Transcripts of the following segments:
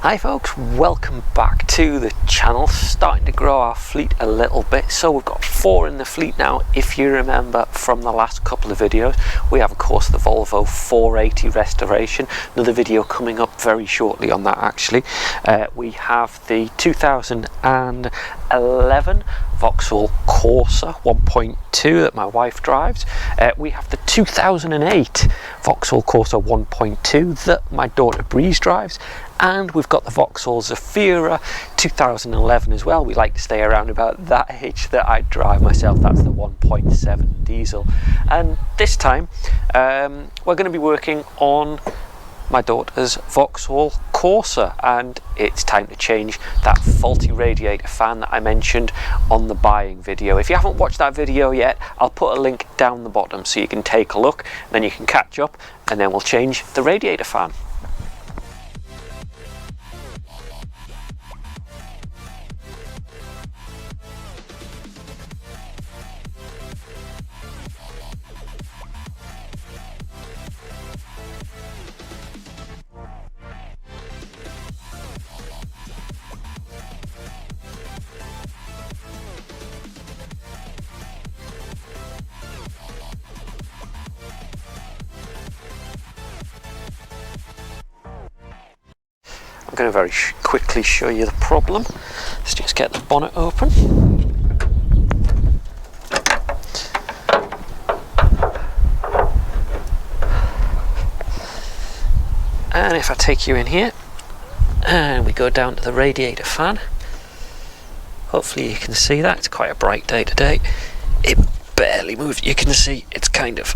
Hi folks, welcome back to the channel. Starting to grow our fleet a little bit, so we've got 4 in the fleet now. If you remember from the last couple of videos, we have of course the Volvo 480 restoration, another video coming up very shortly on that actually. We have the 2011 Vauxhall Corsa 1.2 that my wife drives. We have the 2008 Vauxhall Corsa 1.2 that my daughter Breeze drives, and we've got the Vauxhall Zafira 2011 as well. We like to stay around about that age that I drive myself. That's the 1.7 diesel, and this time we're going to be working on my daughter's Vauxhall Corsa, and it's time to change that faulty radiator fan that I mentioned on the buying video. If you haven't watched that video yet, I'll put a link down the bottom so you can take a look, then you can catch up, and then we'll change the radiator fan. I'm going to very quickly show you the problem. Let's just get the bonnet open. And if I take you in here and we go down to the radiator fan, hopefully you can see that. It's quite a bright day today. It barely moves. You can see it's kind of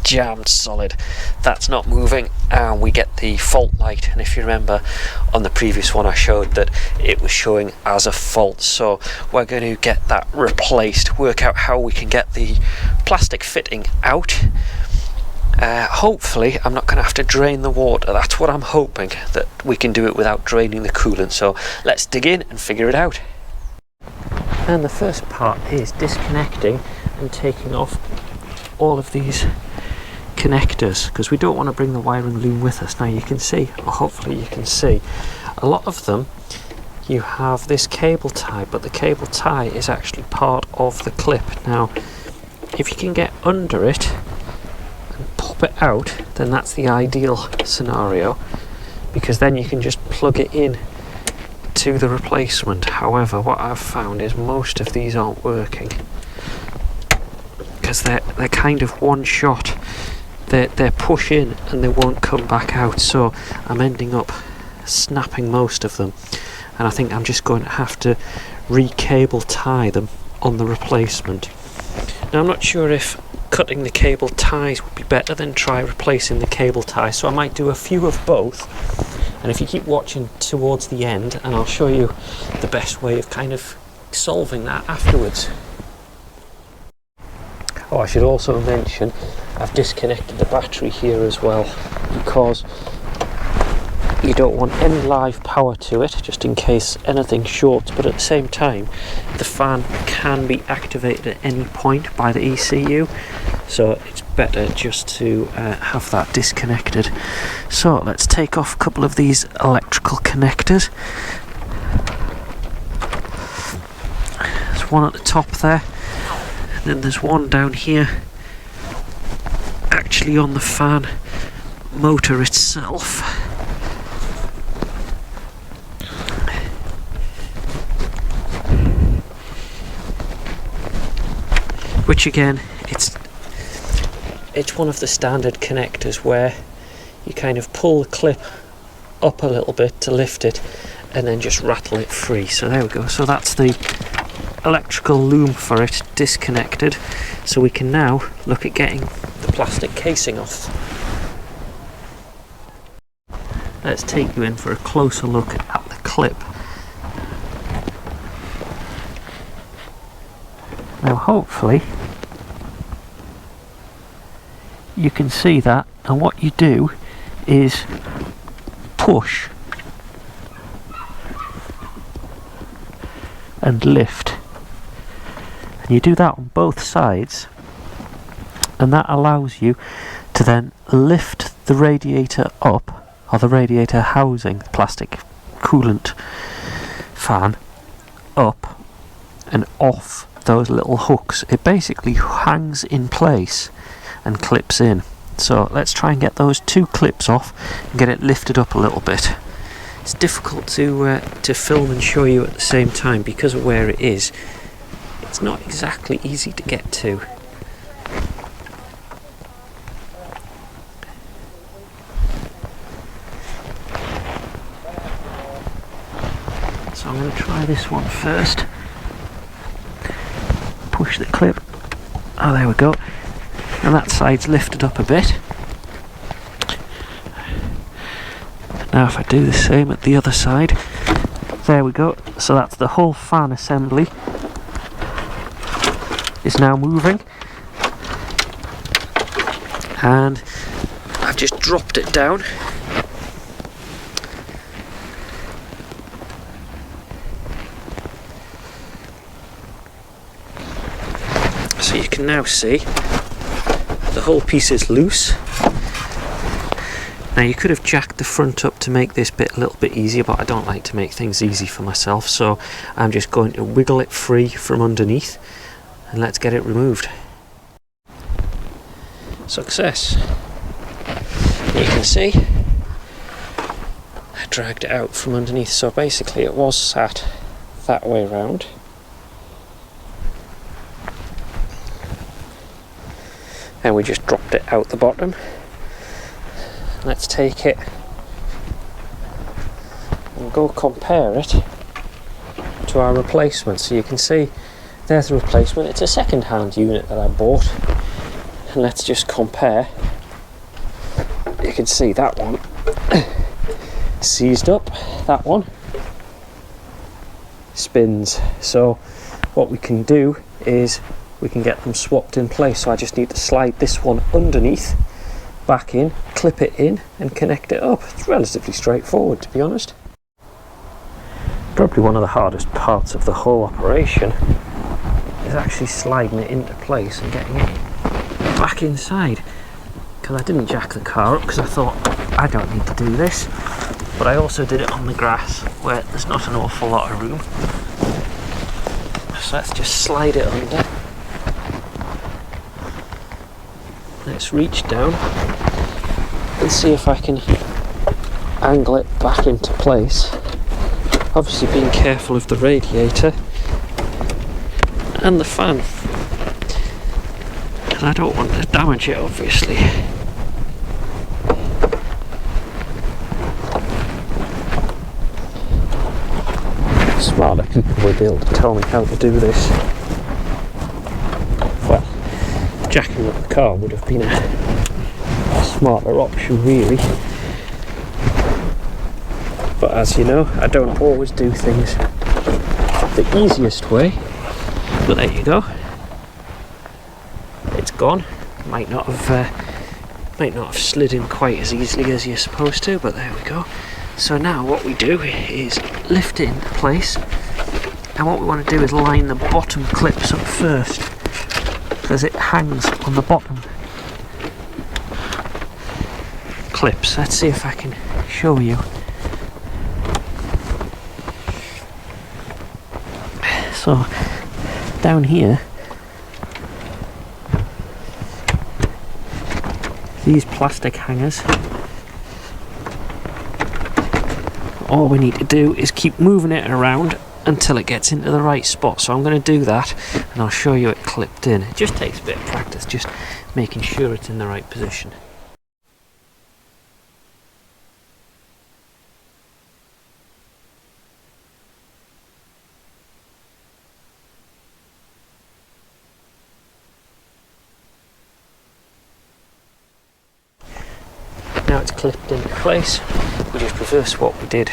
jammed solid. That's not moving, and we get the fault light. And if you remember on the previous one I showed that it was showing as a fault, so we're going to get that replaced, work out how we can get the plastic fitting out. Hopefully I'm not going to have to drain the water. That's what I'm hoping, that we can do it without draining the coolant. So let's dig in and figure it out. And the first part is disconnecting and taking off all of these connectors, because we don't want to bring the wiring loom with us. Now you can see, or hopefully you can see, a lot of them you have this cable tie, but the cable tie is actually part of the clip. Now if you can get under it and pop it out, then that's the ideal scenario, because then you can just plug it in to the replacement. However, what I've found is most of these aren't working, because they're kind of one shot. They're push in and they won't come back out, so I'm ending up snapping most of them, and I think I'm just going to have to re-cable tie them on the replacement. Now I'm not sure if cutting the cable ties would be better than try replacing the cable tie, so I might do a few of both. And if you keep watching towards the end, and I'll show you the best way of kind of solving that afterwards. Oh, I should also mention I've disconnected the battery here as well, because you don't want any live power to it, just in case anything shorts, but at the same time the fan can be activated at any point by the ECU, so it's better just to have that disconnected. So let's take off a couple of these electrical connectors. There's one at the top there, and then there's one down here actually on the fan motor itself. Which again, it's one of the standard connectors where you kind of pull the clip up a little bit to lift it and then just rattle it free. So there we go. So that's the electrical loom for it disconnected, so we can now look at getting the plastic casing off. Let's take you in for a closer look at the clip. Now hopefully you can see that, and what you do is push and lift, and you do that on both sides, and that allows you to then lift the radiator up or the radiator housing, the plastic coolant fan, up and off those little hooks. It basically hangs in place and clips in. So let's try and get those two clips off and get it lifted up a little bit. It's difficult to film and show you at the same time because of where it is. It's not exactly easy to get to. So I'm going to try this one first. Push the clip. Oh, there we go. And that side's lifted up a bit. Now if I do the same at the other side, there we go. So that's the whole fan assembly is now moving. And I've just dropped it down. So you can now see the whole piece is loose. Now you could have jacked the front up to make this bit a little bit easier, but I don't like to make things easy for myself, so I'm just going to wiggle it free from underneath and let's get it removed. Success. You can see I dragged it out from underneath, so basically it was sat that way round. And we just dropped it out the bottom. Let's take it and go compare it to our replacement. So you can see there's the replacement. It's a second-hand unit that I bought. And let's just compare. You can see that one seized up, that one spins. So what we can do is we can get them swapped in place. So I just need to slide this one underneath, back in, clip it in and connect it up. It's relatively straightforward, to be honest. Probably one of the hardest parts of the whole operation is actually sliding it into place and getting it back inside, because I didn't jack the car up because I thought I don't need to do this, but I also did it on the grass where there's not an awful lot of room. So let's just slide it under. Let's reach down and see if I can angle it back into place. Obviously being careful of the radiator and the fan, because I don't want to damage it, obviously. Smarter people will be able to tell me how to do this. Well, jacking up the car would have been a smarter option, really. But as you know, I don't always do things the easiest way. But there you go. It's gone. Might not have slid in quite as easily as you're supposed to, but there we go. So now what we do is lift it into place, and what we want to do is line the bottom clips up first, because it hangs on the bottom clips. Let's see if I can show you. So down here, these plastic hangers, all we need to do is keep moving it around until it gets into the right spot. So I'm going to do that and I'll show you it clipped in. It just takes a bit of practice, just making sure it's in the right position. Now it's clipped into place, we just reverse what we did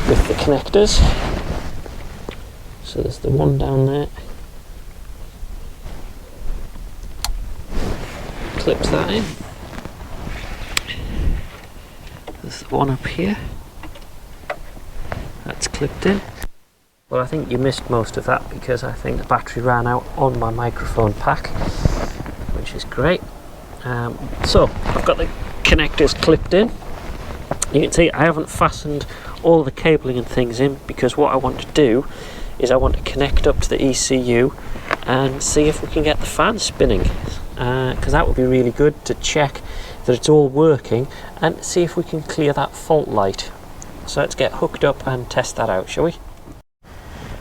with the connectors. So there's the one down there, clips that in. There's the one up here, that's clipped in. Well, I think you missed most of that because I think the battery ran out on my microphone pack, which is great. So I've got the connectors clipped in. You can see I haven't fastened all the cabling and things in, because what I want to do is I want to connect up to the ECU and see if we can get the fan spinning, because that would be really good to check that it's all working and see if we can clear that fault light. So let's get hooked up and test that out, shall we?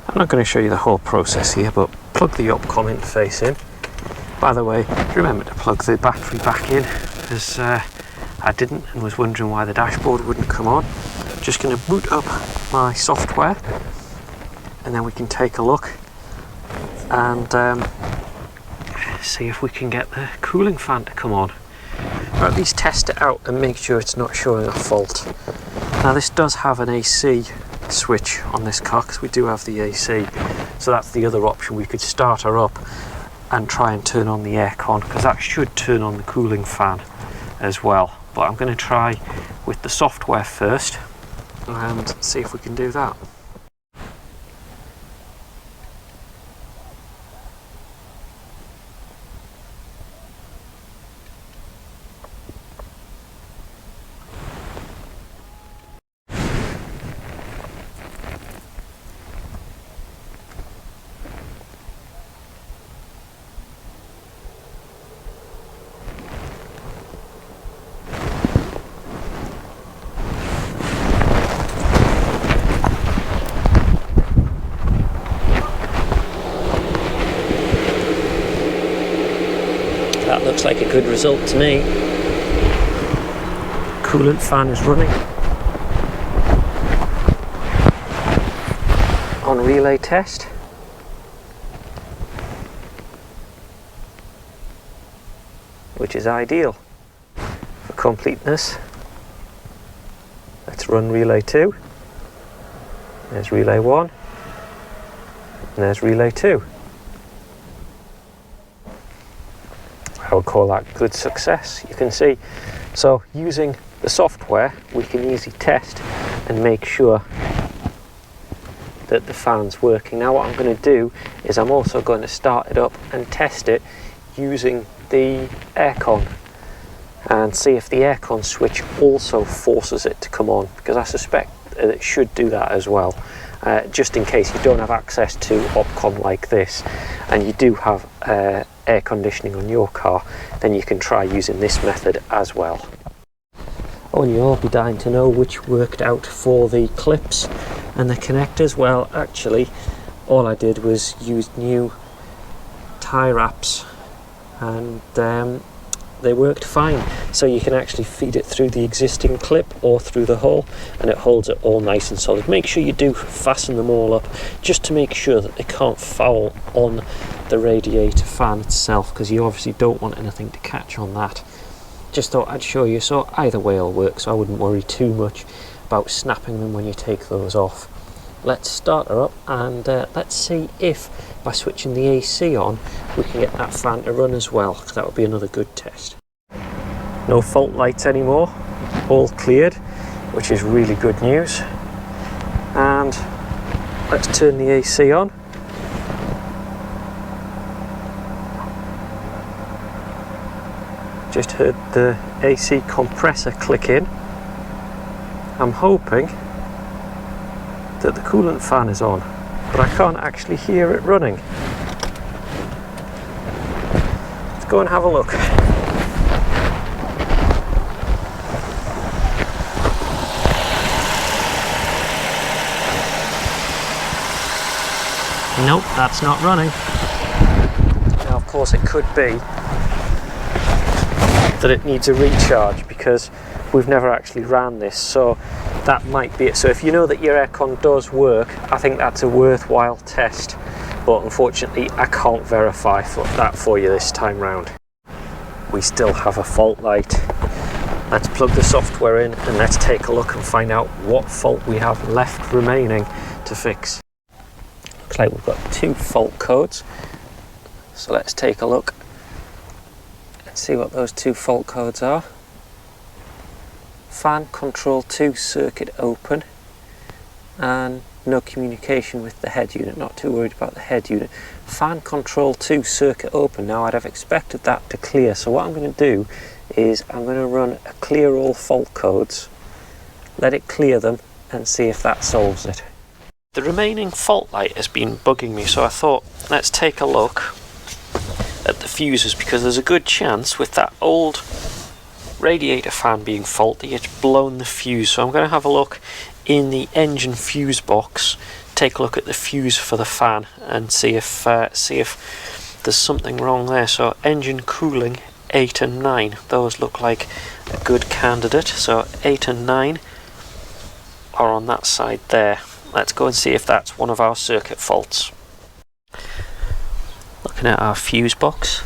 I'm not going to show you the whole process here, but plug the Opcom interface in. By the way, remember to plug the battery back in, because I didn't and was wondering why the dashboard wouldn't come on. Just going to boot up my software and then we can take a look and see if we can get the cooling fan to come on, or at least test it out and make sure it's not showing a fault. Now this does have an AC switch on this car, because we do have the AC, so that's the other option. We could start her up and try and turn on the aircon, because that should turn on the cooling fan as well. But I'm going to try with the software first and see if we can do that. That looks like a good result to me. Coolant fan is running. On relay test. Which is ideal. For completeness, let's run relay 2. There's relay 1. And there's relay 2. I would call that good success, you can see. So using the software, we can easily test and make sure that the fan's working. Now what I'm going to do is I'm also going to start it up and test it using the aircon and see if the aircon switch also forces it to come on, because I suspect that it should do that as well. Just in case you don't have access to Opcom like this and you do have air conditioning on your car, then you can try using this method as well. Oh, and you'll all be dying to know which worked out for the clips and the connectors. Well, actually all I did was use new tie wraps and they worked fine. So you can actually feed it through the existing clip or through the hole and it holds it all nice and solid. Make sure you do fasten them all up just to make sure that they can't foul on the radiator fan itself, because you obviously don't want anything to catch on that. Just thought I'd show you, so either way it'll work, so I wouldn't worry too much about snapping them when you take those off. Let's start her up and let's see if by switching the AC on we can get that fan to run as well, because that would be another good test. No fault lights anymore, all cleared, which is really good news. And let's turn the AC on. Just heard the AC compressor click in. I'm hoping that the coolant fan is on, but I can't actually hear it running. Let's go and have a look. Nope, that's not running. Now, of course, it could be that it needs a recharge because we've never actually ran this, so that might be it. So if you know that your aircon does work, I think that's a worthwhile test, but unfortunately I can't verify that for you this time round. We still have a fault light. Let's plug the software in and let's take a look and find out what fault we have left remaining to fix. Looks like we've got 2 fault codes, so let's take a look and see what those 2 fault codes are. Fan control 2 circuit open and no communication with the head unit. Not too worried about the head unit. Fan control 2 circuit open. Now I'd have expected that to clear, so what I'm going to do is I'm going to run a clear all fault codes let it clear them and see if that solves it. The remaining fault light has been bugging me, so I thought let's take a look at the fuses, because there's a good chance with that old radiator fan being faulty it's blown the fuse. So I'm going to have a look in the engine fuse box, take a look at the fuse for the fan and see if there's something wrong there. So engine cooling 8 and 9, those look like a good candidate. So 8 and 9 are on that side there. Let's go and see if that's one of our circuit faults. Looking at our fuse box,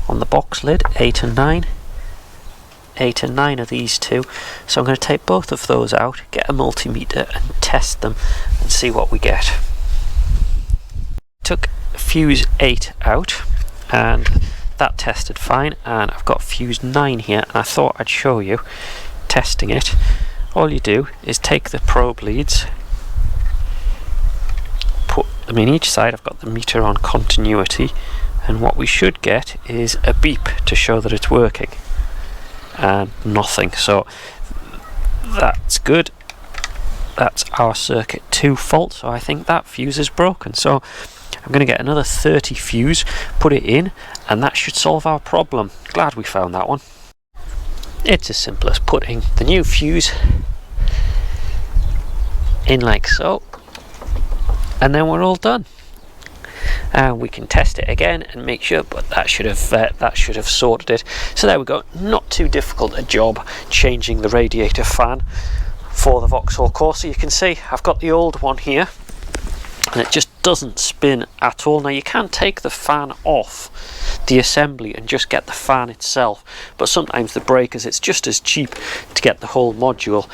on the box lid 8 and 9, 8 and 9 are these two, so I'm going to take both of those out, get a multimeter and test them and see what we get. Took fuse 8 out and that tested fine, and I've got fuse 9 here, and I thought I'd show you testing it. All you do is take the probe leads, put them in each side. I've got the meter on continuity, and what we should get is a beep to show that it's working, and nothing. So that's good. That's our circuit 2 fault, so I think that fuse is broken. So I'm going to get another 30 fuse, put it in, and that should solve our problem. Glad we found that one. It's as simple as putting the new fuse in like so, and then we're all done. And we can test it again and make sure, but that should have sorted it. So there we go. Not too difficult a job changing the radiator fan for the Vauxhall Corsa. You can see I've got the old one here, and it just doesn't spin at all. Now you can take the fan off the assembly and just get the fan itself, but sometimes the breakers, it's just as cheap to get the whole module.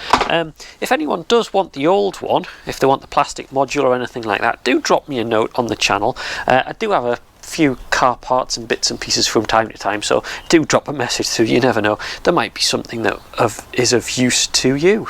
If anyone does want the old one, if they want the plastic module or anything like that, do drop me a note on the channel. I do have a few car parts and bits and pieces from time to time, so do drop a message through. You never know, there might be something that is of use to you.